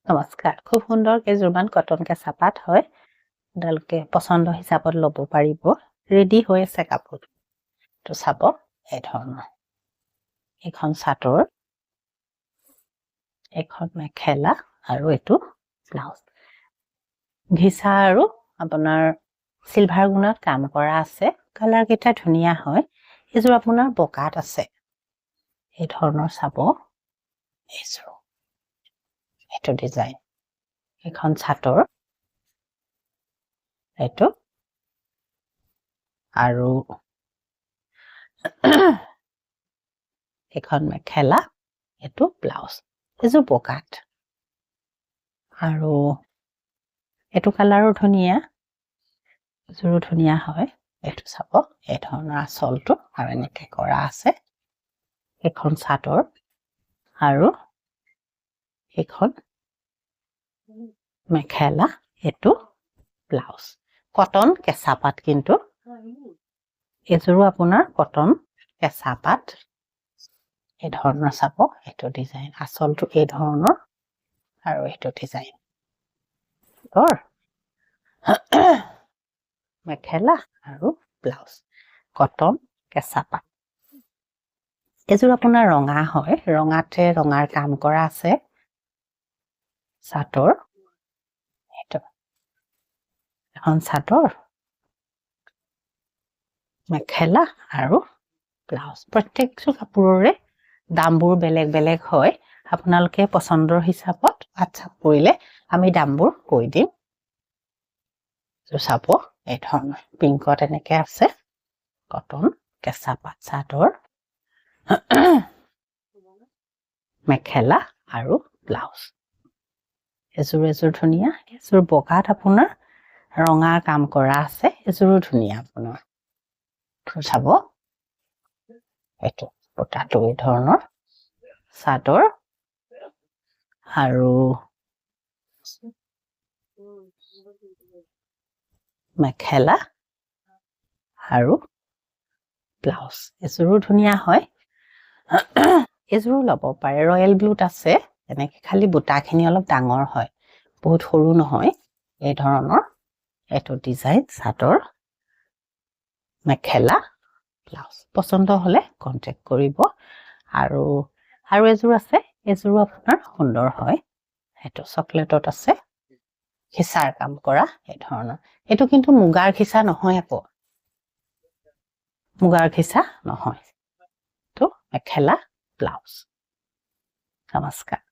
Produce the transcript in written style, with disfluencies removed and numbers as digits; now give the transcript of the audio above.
নমস্কাৰ খুব সুন্দৰ কেইজোৰমান কটন কেঁচা পাত হয় আপোনালোকে পছন্দ হিচাপত ল'ব পাৰিব ৰেডি হৈ আছে কাপোৰ তো চাব এই ধৰণৰ এখন চাদৰ এখন মেখেলা আৰু এটো ব্লাউজ ঘিচা আৰু আপোনাৰ সিলভাৰ গুণত কাম কৰা আছে কালাৰ কেইটা ধুনিয়া হয় এযোৰ আপোনাৰ বকাত আছে এই ধৰণৰ চাব এযোৰ এটো ডিজাইন এখন চাদৰ এটো আৰু এখন মেখেলা এটো ব্লাউজ এযোৰ বকাত আৰু এটো কালাৰো ধুনিয়া এযোৰো ধুনিয়া হয় এটো চাব এই ধৰণৰ আঁচলটো আৰু এনেকে কৰা আছে এখন চাদৰ আৰু এখন মেখেলা এটো ব্লাউজ কটন কেঁচা পাত কিন্তু এযোৰো আপোনাৰ কটন কেঁচা পাত এই ধৰণৰ চাব এটো ডিজাইন আঁচলটো এই ধৰণৰ আৰু এটো ডিজাইন ৰ মেখেলা আৰু ব্লাউজ কটন কেঁচা পাত এযোৰ আপোনাৰ ৰঙা হয় ৰঙাতে ৰঙাৰ কাম কৰা আছে চাদৰ এটো এখন চাদৰ মেখেলা আৰু ব্লাউজ প্ৰত্যেকটো কাপোৰৰে দামবোৰ বেলেগ বেলেগ হয় আপোনালোকে পছন্দৰ হিচাপত WhatsApp কৰিলে আমি দামবোৰ কৈ দিম চাব এই ধৰণৰ পিংকত এনেকে আছে কটন কেঁচা পাত চাদৰ মেখেলা আৰু ব্লাউজ এযোৰ ধুনিয়া এযোৰ বগাত আপোনাৰ ৰঙা কাম কৰা আছে এযোৰো ধুনিয়া আপোনাৰ চাব এটো পটাটো এই ধৰণৰ চাদৰ আৰু মেখেলা আৰু ব্লাউজ এযোৰো ধুনিয়া হয় এযোৰো ল'ব পাৰে ৰয়েল ব্লুত আছে এনেকে খালি বুটাখিনি অলপ ডাঙৰ হয় বহুত সৰু নহয় এই ধৰণৰ এটো ডিজাইন চাদৰ মেখেলা ব্লাউজ পছন্দ হলে কন্টাক্ট কৰিব আৰু এযোৰ আছে এযোৰো আপোনাৰ সুন্দৰ হয় এটো চকলেটত আছে খিচাৰ কাম কৰা এই ধৰণৰ এটো কিন্তু মুগাৰ খিচা নহয় আকৌ মুগাৰ খিচা নহয় তো মেখেলা ব্লাউজ নমস্কাৰ